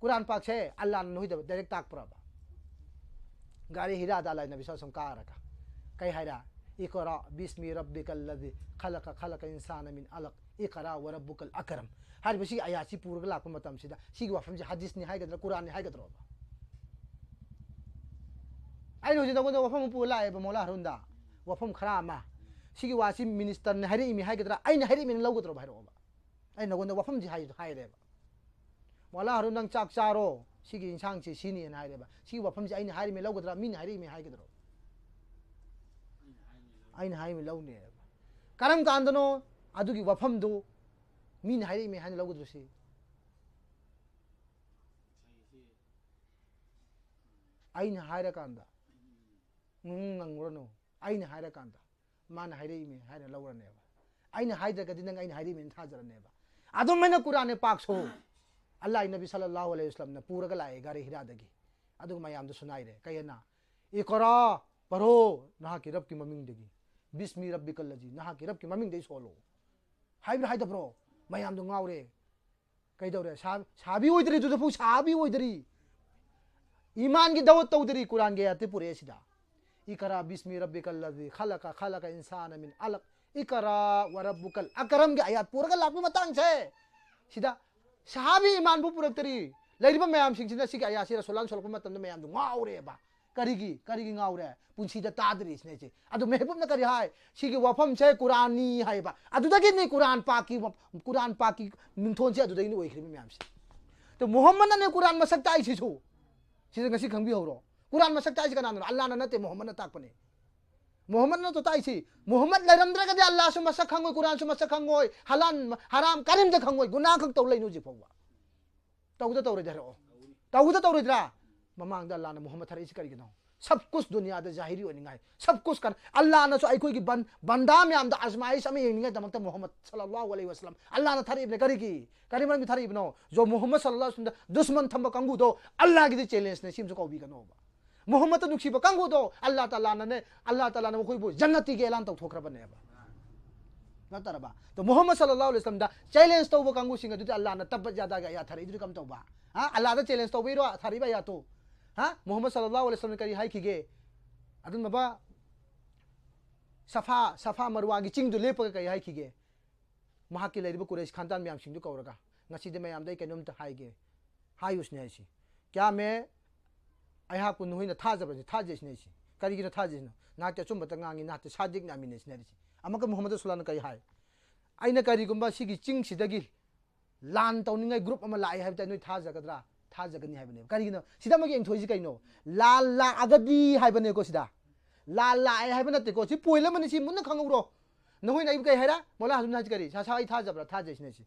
कुरान पाक से अल्लाह न होइदा डायरेक्ट ताक पुराबा गाड़ी हिरा दाला नबी सल्लल्लाहु कारका कई हायरा इकरा बिस्मि रब्बिकल लजी खलक इंसान मिन अलक इकरा व रब्बुकल अकरम हर बसी आयासी पूरग लाप मतम सिदा सिगी वफम से हदीस नि हायगद्र कुरान नि हायगद्र आई नो जिदा वफम पुला ए मोला हरुंदा वफम खरामा सिगी वासी मिनिस्टर ने हरि इमी हायगद्रा आई न हरि मिन लौगद्रो भाइरोबा आई नगोंदा वफम जी हायरेबा मोला हरुंदंग चाक चारो सिगी इंसांग छि सिनी न हायरेबा सिगी वफम जी आई न हरि मिन लौगद्रा मिन हरि इमी हायगद्रो आई न हाय मिन लौने करम कांदनो अदुगी वफम दो मिन हरि इमी हाय लौगद्रो सी आई न हायरा कांदा नंगरनो आइन हायरा कांदा मान हायरे इमे हायरा लौरनेबा आइन हायदगदि नंग आइन हायरे मेन थाजरनेबा अदुम मैंने कुरान पाक सो अल्लाह नबी सल्लल्लाहु अलैहि वसल्लम ने पूरग लाए गारे हिरादगी अदुग मयाम दो सुनाई रे कयना इकरा पढ़ो नहा की रब की ममिंग दगी बिस्मि रब्बिकल लजी नहा की रब की ममिंग दे सोलो हायब्र हायदब्रो मयाम दो गावरे कइदौरे साबी ओइदरी दुदो फु साबी ओइदरी ईमान की दावत तौदरी कुरान के आते पूरे सिदा इकरा बिस्मि रब्बिकल लजी खलक इंसान मिन अलक इकरा व रब्बुकल अकरम के आयात पूरग लाप मतंग छे सिदा सहाबी ईमान बु पुरक्तरी लैरिबा मयाम सिंगसिना सिगा आया से रसुलान सोलप मतम मयाम दु गावरेबा करिगी गावरे पुंसीदा तादरी इसने छे अदु महबूब न करी हाय सिगी वफम छे कुरानी हायबा अदुदगी नि कुरान पाकी मिंथोन से अदुदगी नि ओइख्रिबा मयाम से तो मोहम्मद ने कुरान मसक ताई छिसु सिदा गसी खंबी होरो कुरान मसक ताई कना अल्लाह न नते मोहम्मद न ताकपने मोहम्मद न तो ताई छि मोहम्मद लैरमद्रा गदे अल्लाह सु मसक खंगोय कुरान सु मसक खंगोय हलाल हराम करीम द खंगोय गुनाह खक तौ लैनु जि फौवा तौदा तौरे धरो तौदा तौरे द्रा ममांग द अल्लाह न मोहम्मद थरे छि करिगनो सब कुछ दुनिया द जाहिरी ओनिंगाय सब कुछ कर अल्लाह न सो आइकोय की बंदा म्याम द आजमाइश अमे येंगिंगाय दमक मोहम्मद सल्लल्लाहु अलैहि वसल्लम अल्लाह न थरे इबने करिगी करीमन मी थरे इबनो जो मोहम्मद सल्लल्लाहु अलैहि वसल्लम दुश्मन थंब कंगु दो अल्लाह की चैलेंज ने सिम सो कौबी गनो मोहम्मद नुक्सीब कंगु दो अल्लाह ताला ने मखोइबो जन्नती के ऐलान तौथोख्रबनेबा नतरबा तो मोहम्मद सल्लल्लाहु अलैहि वसल्लम दा चैलेंज तौबो कंगु सिंग दुति अल्लाह न तब ज्यादा गा या थरे इदु कम तौबा हां अल्लाह दा चैलेंज तौबीरो थरीबा या तो हां मोहम्मद सल्लल्लाहु अलैहि वसल्लम करी हाय खिगे अदुन बाबा सफा मरवा की चिंग दु लेप कई हाय खिगे महाकी लेरिबो कुरैश खानदान म्याम सिंग दु कौरगा ngasi de mayam dai kenom ta haige hayus ne si kya me ayha kun huina thajaba ji thajes ne si kari gi thajes na ta chum bata ngangi na ta sadik na mine ne si amaka muhammad sallallahu alaihi wasallam kai hai aina kari gumba sigi ching sidagi lan tawningai group ama lai hai ta noi thajagadra thajagani hai bane kari gi no sida magi eng thoiji kaino la agadi hai bane ko sida la ai hai bane te ko si poila mani si mun khanguro noi nai kai haira mola hazum na kari sa ai thajabra thajes ne si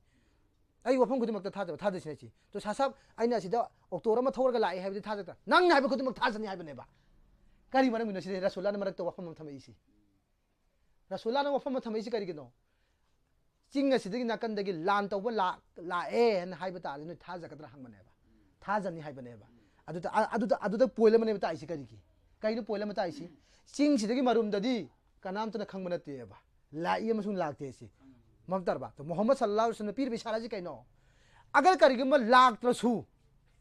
आई वफम खुदिमक थाजब थादसिने छि तो सासाब आइना सिदा October मा थौरगा लाई हाबि थाजता नंग हाबि खुदिमक थाजनि हाबनेबा करी मरम मिनो सिदे रसुलान मरक तो वफम थमैसि रसुलान वफम थमैसि करी गिनो चिंग सिदगी नाकंदगी लान तौब ला ए न हाबि ता न थाजगद्रा हंगमनेबा थाजनि हाबनेबा अदुदा पोइल मने बता आइसि करी की कइनो पोइल मता आइसि चिंग सिदगी मरुम ददी कनाम तना खंगमनतेबा ला इ मसुन लागते सि ममतरबा तो मोहम्मद सल्लल्लाहु अलैहि वसल्लम पीर बिशारा जी कइनो अगर करिगम लाक्त्रसु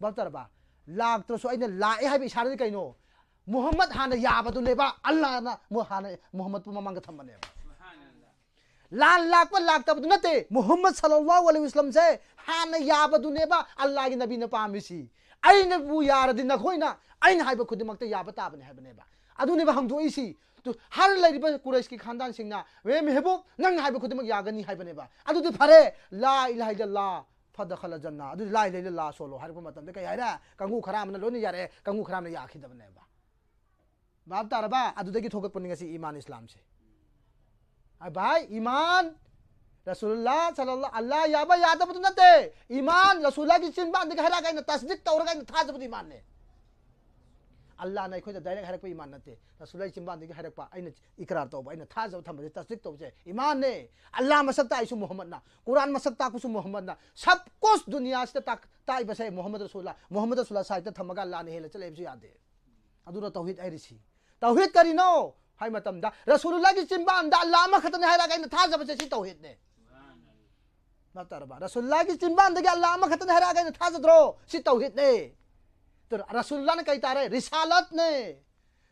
ममतरबा लाक्त्रसु अइना लाए हाइब इशारा जी कइनो मोहम्मद हाना याबदुनेबा अल्लाह ना मोहम्मद पु ममांग थम्बनेबा लाल लाख पर लाख तब नते मोहम्मद सल्लल्लाहु अलैहि वसल्लम से हाना याबदुनेबा अल्लाह की नबी ने पामिसी अइना बु यारदि नखोइना अइना हाइब खुदिमक्ते याब ताबने हाइबनेबा अदुनेबा हमदोइसी तो हर लाइरिबा कुरैश की खानदान सिंगना वे मेहबूब नंग हाइब खुदिमक यागनी हाइबनेबा अदुदि फरे ला इलाहा इल्लल्लाह फदखल जन्ना अदुदि ला इलाहा इल्लल्लाह सोलो हाइब मतम कय हाइरा कंगु खरामना लोनि यारे कंगु खरामना याखिदबनेबा बाप तारबा अदुदगी थोकक पनिंगसी ईमान इस्लाम से भाई ईमान रसूलुल्लाह सल्लल्लाहु अल्लाह याबा यादबदु नते ईमान रसूलुल्लाह की चिन्बान दिख हरा गाइन तस्दीक तौर गाइन थाजबदु ईमान ने अल्लाह ने खोज डायरेक्ट हरक ईमान नते रसूलुल्लाह की चिन्बान दिख हरक पा आइन इकरार तौब आइन थाजब थंबदे तस्दीक तौबसे ईमान ने अल्लाह मसक्ता आइसु मोहम्मद ना कुरान मसक्ता कुसु मोहम्मद ना सब कुछ दुनिया से ताई बसे मोहम्मद रसूलुल्लाह साइड थमगा अल्लाह ने हेले चले बिसु यादे अदुरा तौहीद आइरिसी तौहीद करिनो हाय मतमदा रसूलुल्लाह की चिंबान दा अल्लाह मा खतने हैरा गाइन थाजब से सी तौहीद ने मतरबा रसूलुल्लाह की चिंबान दगे अल्लाह मा खतने हैरा गाइन थाजद्रो सी तौहीद ने तो रसूलुल्लाह ने कहिता रे रिसालत ने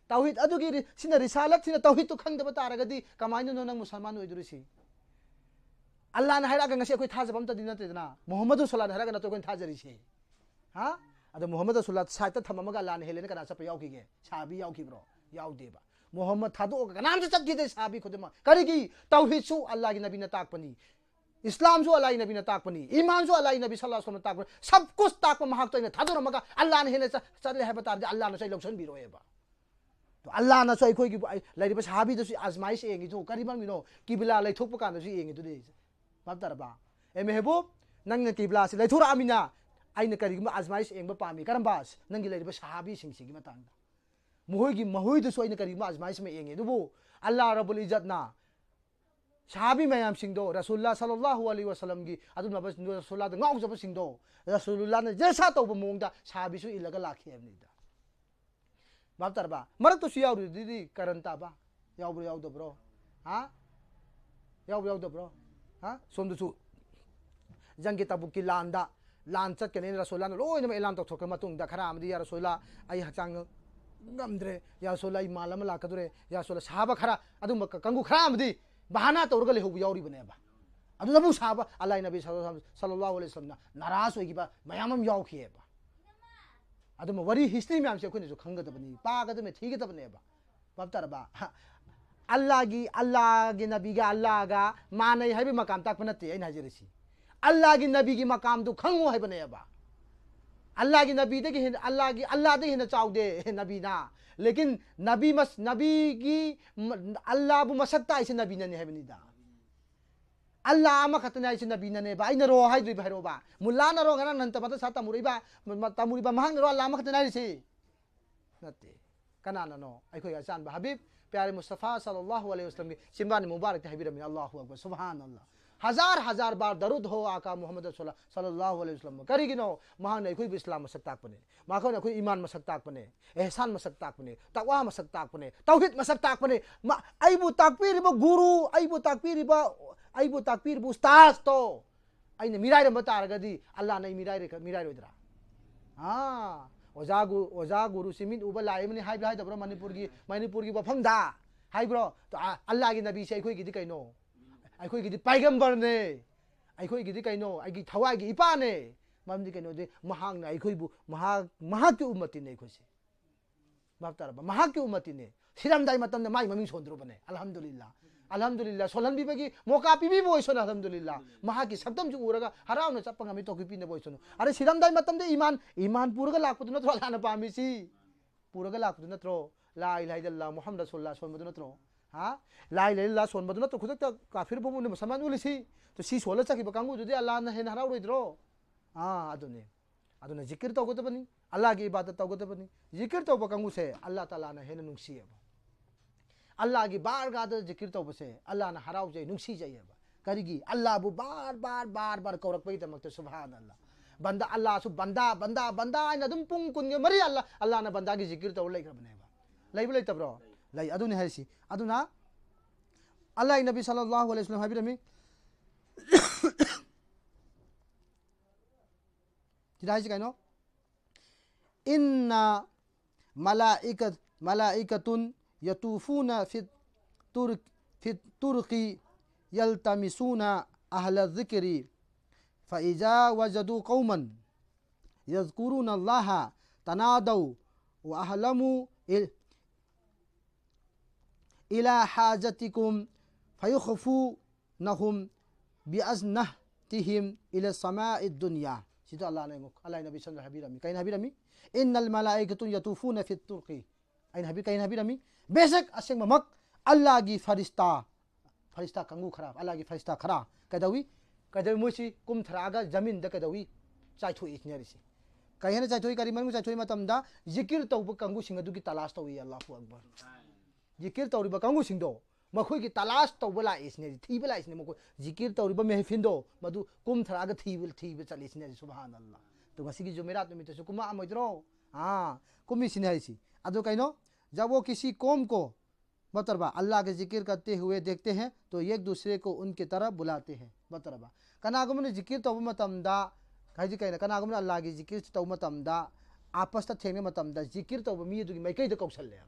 तौहीद अदुगी सिना रिसालत सिना तौहीद तो खंग दबता रगदी कमाइनो नंग मुसलमान ओइदुरिसी अल्लाह ने हैरा गंगसे कोई थाजब हम त दिनते ना मोहम्मद सल्लल्लाहु अलैहि वसल्लम तो कोई थाजरिसी हां अद मोहम्मद सल्लल्लाहु अलैहि वसल्लम थममगा अल्लाह ने हेलेने कना सप याउकीगे साबी याउकीब्रो याउदेबा मोहम्मद थादो नाम से चक्की साबी खुद करेगी तौहीद सु अल्लाह की नबी ने ताकपनी इस्लाम सु अल्लाह की नबी ने ताकपनी ईमान सु अल्लाह की नबी सल्लल्लाहु अलैहि वसल्लम ताकपनी सब कुछ ताकप महक तो थादो रमगा अल्लाह ने हेले चले है बता दे अल्लाह ने सही लोक्सन बिरोएबा तो अल्लाह ने सही कोई की लाइरि बस हाबी दसु आजमाइश एंगी तो करीबन मिनो किबला लैथोप कान दसु एंगी तो दे बाबदरबा ए महबूब नंग ने किबला से लैथोरा अमिना आइना करीगम आजमाइश एंगबा पामी करमबास नंगी लाइरि बस हाबी सिंगसिगी मतंग मोहगी महुई सोइन करी आजमाइश में येंगे दुबो अल्लाह रब्बुल इज्जत ना साहाबी मयाम सिंगदो रसूलुल्लाह सल्लल्लाहु अलैहि वसल्लम की अदुना बस रसूलुल्लाह द गाउ जब सिंगदो रसूलुल्लाह ने जैसा तौब मोंगदा साहाबी सु इलगा लाखी हमनिदा बाप तरबा मरक तो सियाउ दीदी करंता बा याउ याउ दब्रो हां याउ दब्रो हां सोमदसु जंगी तबुक की लान चत केने रसूलुल्लाह ने लोइन में ऐलान तोथोक मतुंग दा खरा अमदी या रसूलुल्लाह आई हचांग गमद्रे या सोला मालम लाकदुरे या सोला साहबा खरा अदुम कंगु खरा अमदी बहाना तौरगा लेहु याउरी बनेबा अदु नबु साहबा अल्लाह नबी सल्लल्लाहु अलैहि वसल्लम नाराज होगिबा मयामम याउखिएबा अदुम वरी हिस्ट्री में हमसे कोनी जो खंगदबनी पागदमे थीगदबनेबा बाबतरबा अल्लाह की नबी गा अल्लाह गा मानै हाइबे मकाम ताक नते ऐन हाजिरसी अल्लाह की नबी की मकाम दु खंगो हाइबनेबा अल्लाह की नबी दे अल्लाह दे हिन चाउदे नबीना लेकिन नबी की अल्लाह बु मसक्ता इसे नबी ने हेबनीदा अल्लाह अमा खतने इसे नबी ने बा इन रो हाइद्रि भैरो बा मुल्ला न रो गना नंत मत साता मुरिबा महंग रो अल्लाह अमा खतने इसे नते कना नो अखोय अचान बा हबीब प्यारे मुस्तफा सल्लल्लाहु अलैहि वसल्लम की सिंबान मुबारक हबीरमी अल्लाहु अकबर सुभान अल्लाह हजार बार दरुद हो आका मोहम्मद सल्लल्लाहु अलैहि वसल्लम करिगिनो महान अखोय इस्लाम मसक ताकपने माखोन अखोय ईमान मसक ताकपने एहसान मसक ताकपने तकवा मसक ताकपने तौहीद मसक ताकपने आइबु ताकपीरिबो गुरु आइबु ताकपीरिबो उस्ताद तो आइने मिराय रम तारगदी अल्लाह नै मिराय रोदरा हां ओजा गुरु सिमिन उबा लाइमने हाइब्रा हाइदब्रो मणिपुर की बफमदा हाइब्रो तो अल्लाह की नबी से अखोय गिदि कैनो अखोय गिदि पैगंबर ने अखोय गिदि कैनो आगी थवाई की इपा ने ममदि कैनो दे महांग ना अखोय बु महा की उम्मती ने अखोय से बापतार महा की उम्मती ने सिरमदाई मतम ने माई ममिंग सोंद्रो बने अल्हम्दुलिल्लाह सोलन बिबगी मौका पिबी बोइसोन अल्हम्दुलिल्लाह महा की सक्तम जु उरगा हराउन चप्पंग मी तो पिने बोइसोन अरे सिरमदाई मतम दे ईमान पुरगा लाकपुदु नत्रो अल्लाह न पामिसी पुरगा लाकपुदु नत्रो ला इलाहा इल्लल्लाह मुहम्मद रसूलुल्लाह सोनबदु नत्रो हां ला इलाहा इल्लल्लाह सोनबदु नत्रो खुदक काफिर बमु ने मुसलमान उलिसी तो सी सोला चकी बकांगु जुदे अल्लाह न हेन हराउरोइद्रो हां अदुने जिक्र तौगदबनी अल्लाह की इबादत तौगदबनी जिक्र तौब कांगु से अल्लाह ताला न हेन नुंगसीएबा अल्लाह की बारगाद जिक्र तौब से अल्लाह न हराउ जाय नुंगसी जायबा करिगी अल्लाह बु बार कौरक पई तमक सुभान अल्लाह बंदा अल्लाह सु बंदा इन अदुम पुंग कुन मरी अल्लाह न बंदा की जिक्र तौब लेखबनेबा लैबु लेतब्रो लै अदुने हरसी अदुना अल्लाह नबी सल्लल्लाहु अलैहि वसल्लम हबीरमी सिदा कहीं इन्ना मलाइकतुन यतूफूना तुर्की यल्तमिसूना अहल ज़िक्री फ़इज़ा वजदू कौमन यज़कुरून अल्लाह तनादौ व अहलमू इला हाजतिकुम फ़युख़फ़ूनहुम बिअज़नतिहिम इला समाइ दुनिया सिदा अल्लाह नबी सल्लल्लाहु अलैहि वसल्लम कहीं हबीरमी इन्नल मलाइकतुन यतूफूना फ़ित तुर्की कहीं हबीरमी बेशक असेंगमक अल्लाह की फरिश्ता कंगू खरा अल्लाह की फरिश्ता खरा कदवी मुसी कुम थरागा जमीन द कदवी चाइथो इस्नेरिसी कहीं है चाइथो करी मन चाइथो मतमदा जिकिर तौब कंगू सिंह अदुगी तलाश तौई अल्लाहु अकबर जिकिर तौरिबा कंगू सिंह दो मखोई की तलाश तौबला इस्नेरी थीबला इस्ने मको जिकिर तौरिबा महफिल मधु कुम थरागा थीब चली इस्नेरी सुभान अल्लाह तो गसी की जुमेरात में तो कुमा अमोइद्रो हां कुमी सिनेसी अदो कहिनो जब वो किसी कौम को बतरबा अल्लाह के जिक्र करते हुए देखते हैं तो एक दूसरे को उनकी तरफ बुलाते हैं बतरबा कनागुमने जिक्र तौब मतमदा कहीं कहीं कनागुमने अल्लाह की जिक्र तौब मतमदा आपस थेंगे मतमदा जिक्र तौब मी दुगी मैकैद कौशल्य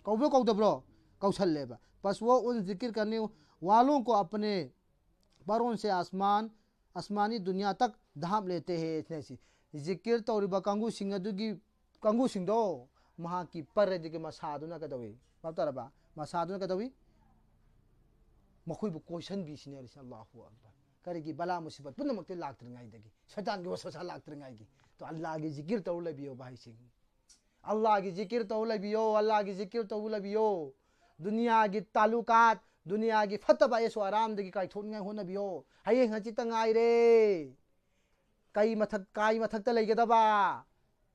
कौबो कौदब्रो कौशल्य बस वो उन जिक्र करने वालों को अपने परों से आसमानी दुनिया तक धाम लेते हैं इतने जिक्र तौरिबा कंगू सिंह दो महा की पर दिगे मसादुना कदवी बातरबा मसादुना कदवी मखुइबु क्वेश्चन भी सिनेरि अल्लाहु अकबर करेगी बला मुसीबत पुनमक्ति लाक्त्रिंगाई दगी शैतान की वसवसा लाक्त्रिंगाई की तो अल्लाह की जिक्र तौ लबियो भाई सिंह अल्लाह की जिक्र तौ लबियो अल्लाह की जिक्र तौ लबियो दुनिया की ताल्लुकात दुनिया की फतबा ऐसो आराम दगी काई थोनगाई होनबियो हयें हचित ngaire काई मथक लेगदबा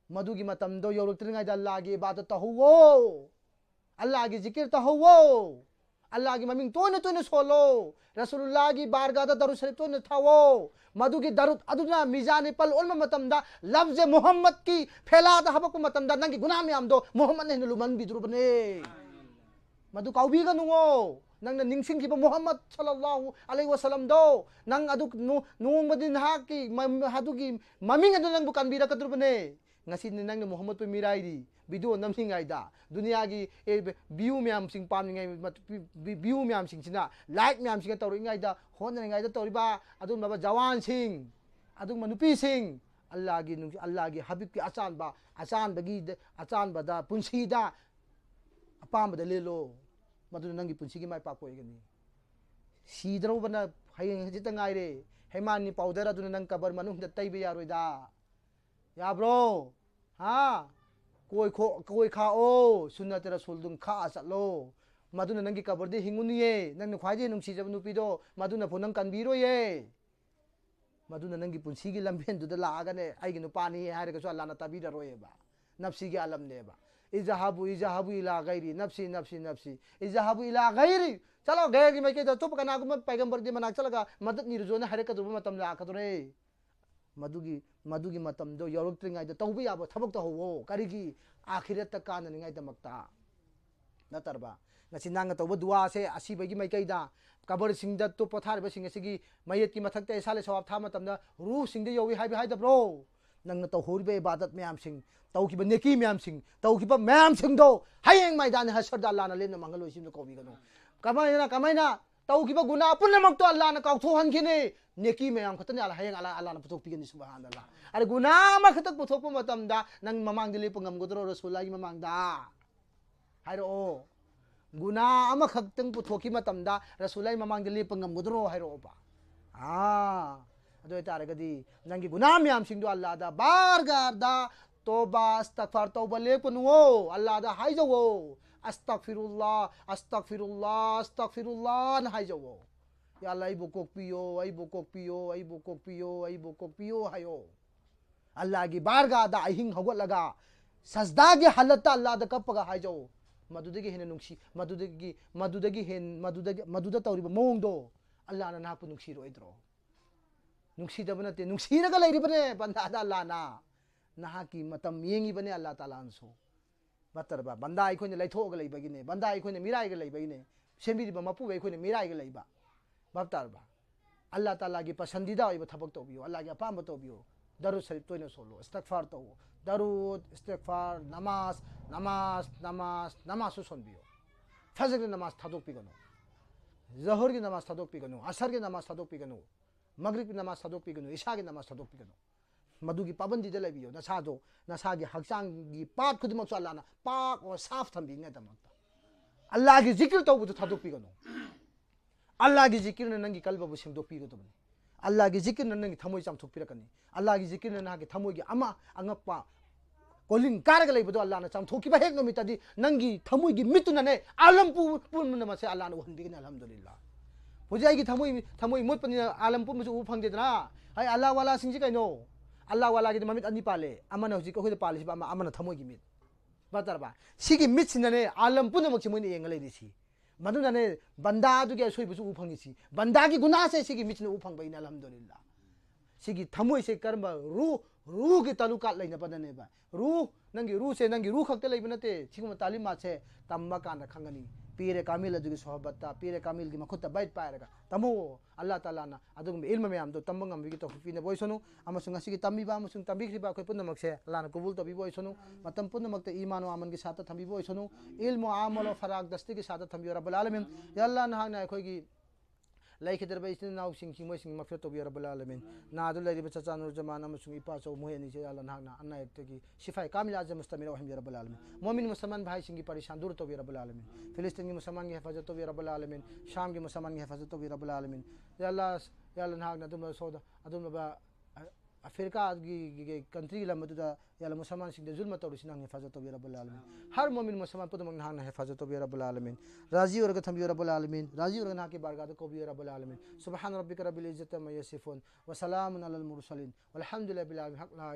मधुगी मतमदो यौरक्त्रिंगाई अल्लाह की इबादत तहुवो अल्लाह की जिक्र तहुवो अल्लाह की ममिंग तोने सोलो रसूलुल्लाह की बारगाह दरुद शरीफ तोने थावो मधु की दरुद अदुना मीजान पल उल्म मतमदा लफ्ज मोहम्मद की फैलाद हबक मतमदा नंगी गुनाह में आमदो मोहम्मद ने लुमन बिदुरबने मधु काउबी गनुओ नंग निंगसिंग की मोहम्मद सल्लल्लाहु अलैहि वसल्लम दो नंग अदु नोंग बदिन हा की हदु की ममिंग अदु नंग बुकान बिरा कदुरबने ngasi nang मोहम्मद पे मिराइदी वीडियो नमसिंगाइदा दुनिया की व्यू मैम सिंग पामनिंगाई व्यू मैम सिंगसिना लाइक मैम सिंग तौरिंगाइदा होनरिंगाइदा तौरिबा अदु बाबा जवान सिंग अदु मनुपी सिंग अल्लाह की हबीब की अचानबदा पुंसीदा अपामदा लेलो मदु नंगी पुंसी की माय पापोइगनी सीद्रौबना हयें हजित ngaire हेमानी पाउडर अदु नंग कबर मनुंग तैबे यारोइदा याब्रो हाँ कोई खाओ सुन्नत रसूल दुम खा चलो मधुना नंगी कबरदे हिंगुनिये नंग ख्वाइजे नुंसीजब नुपीदो मधुना फुनंग कनबीरोये मधुना नंगी पुंसीगी लंबेंदुदा लागाने आइगी नुपानी हायरगसु अल्लाहना ताबीदरोयेबा नफ्सीगी आलमनेबा इजहाबु इला गैरी नफ्सी इजहाबु इला गैरी चलो गैर की मैके तो कनागुम पैगंबर दे मनाक चलगा मदद निरजोना हरकत मतम लाखदरे मधुगी मतमदो यौरक्त्रिंगाइदा तौबा याबो थबक तहवो करिगी आखिरत काननिंगाइदमक्ता नतरबा ngasi nang tauba दुआ से असीबगी मैकैदा कबर सिंगदा तो पथारबा सिंग असिगी मयत की मथकते साले सवाब था मतमदा रूह सिंगदे योवी हाइबे हाइदब्रो नंग तौहोरिबे इबादत मैम सिंग तौखिबा नेकी मैम सिंग तौखिबा मैम सिंगदो हयेंग मैदान हसरदा अल्लाहना लेन मंगलोइसिम कोबिगनो कमाइना तौखिबा गुना पुनमक तो अल्लाहना काउथोहनखिने नेकी मैम खतने अल्लाह हयेंग अल्लाहना पुथोकपिगनि सुबहानअल्लाह अरे गुना मखतक पुथोकप मतमदा नंग ममांगदे लेपंगमगदरो रसूलुल्लाह की ममांगदा हाइरो गुना अमखतंग पुथोकी मतमदा रसूलुल्लाह ममांगदे लेपंगमगदरो हाइरोबा अदो तारगदी नंगी गुना म्याम सिंगदो अल्लाहदा बारगारदा तौबा इस्तगफार तौबा लेपनुओ अल्लाहदा हाइजवो अस्तगफिरुल्लाह न हाइजवो या अल्लाह इबो कोकपियो हायो अल्लाह की बारगाहदा अहिंग हगोलगा सजदा की हालत अल्लाहदा कपगा हाइजवो मदुदगी हेन नुंसी मदुदा तौरिबा मोंगदो अल्लाहना नापु नुंसीरोइद्रो नुंसीदब नते नुंसीरगा लैरिबने बंदादा अल्लाहना नहाकी मतम येंगिबने अल्लाह तालानसो बतरबा बंदा अखोइने लैथोगा लैबगिने बंदा अखोइने मिराइगा लैबगिने सेंबिरिबा मपुगा अखोइने मिराइगा लैबा बतरबा अल्लाह ताला की पसंदीदा ओइबा थबक तोबियो अल्लाह की अपाम तोबियो दरुद शरीफ तोइना सोलो इस्तिगफार तो दरुद इस्तिगफार नमाज नमाज नमाज नमाज सोनबियो फजर की नमाज थादोक पिगनो जहर की नमाज थादोक पिगनो असर की नमाज थादोक पिगनो मगरिब की नमाज थादोक पिगनो इशा की नमाज थादोक पिगनो मधुगी पाबंदी दे लेबियो नसादो नसागी हक्चांगी पाप खुदमक सो अल्लाह ना पाक और साफ थंबिने दमकता अल्लाह की जिक्र तौबुदु थादोक पिगनो अल्लाह की जिक्र ने नंगी कल्बबु सेमदोक पिगदबनी अल्लाह की जिक्र ने नंगी थमोय चामथोक पिरकनी अल्लाह की जिक्र ने नागी थमोय की अमा अंगपा कोलिंग कारगा लेबदो अल्लाह ना चामथोकिबा हेक नमितादी नंगी थमोय की मितुना ने आलम पुन मसे अल्लाह ना हंदिगने अल्हम्दुलिल्लाह पुजाई की थमोय मुतपनि आलम पुन मुसु उफंगदेदना हाय अल्लाह वाला सिंजी कइनो अल्लाह वाला की ममित अनि पाले अमना हुजी को पाले अमना थमोय की मित बतरबा सिगी मित सिनने आलम पुन मक्सि मोइने एंगलेदिसी मदुनाने बंदा दुगे सोइबुसु उफंगिसी बंदा की गुनाह से सिगी मिचने उफंगबैना अल्हम्दुलिल्लाह सिगी थमोय से कर्म रू की तालुका लेना बदने बा रू नंगी रू खक्ते लेबे नते सिगुम तालिमा से तम्मा काना खंगनी पीरे कामिल अदुगी सोहबत्ता पीरे कामिल की मखुत्ता बैठ पाएगा तमो अल्लाह ताला ना अदुगम इल्म में आमदो तम्बंगम बिगी तो फिने बोइसनु अमसुंग असि की तम्बीबा अमसुंग तम्बीखरिबा खै पुन्नमक से अल्लाह ना कबूल तो बि बोइसनु मतम पुन्नमक ते ईमान व अमन के साथ थंबी बोइसनु इल्म अमल व फराग दस्ती के साथ थंबी रब्बुल आलमीन या अल्लाह ना हांगना खै की लाइखिदरबा इसिन नाउ सिंखि मोय सिंग मफे तो बि रब्बुल आलमीन नादु लैरिबा चचानुर जमान अमसुंग इपा चौ मोय नि से अल्लाह नागना अन्ना एकते की शिफाई कामिल आजम मुस्तमिर रहम या रब्बुल आलमीन मोमिन मुसलमान भाई सिंगी परेशान दूर तो बि रब्बुल आलमीन फिलिस्तीन की मुसलमान की हिफाजत तो बि रब्बुल आलमीन शाम की मुसलमान की हिफाजत तो बि रब्बुल आलमीन या अल्लाह नागना तुम सोदा अदुम बा अफ्रीका की कंट्री लमदुदा याला मुसलमान सिंग दे जुल्म तौर सिनांग हिफाजत तो बि रब्बुल आलमीन हर मोमिन मुसलमान पुदमंग नागना हिफाजत तो बि रब्बुल आलमीन राजी और थम बि रब्बुल आलमीन राजी और ना के बारगाह को बि रब्बुल आलमीन सुबहान रब्बिका रब्बिल इज्जति अम्मा यसिफून व सलामुन अलल मुरसलीन वल्हम्दुलिल्लाहि बिल आलमीन हक ला इलाहा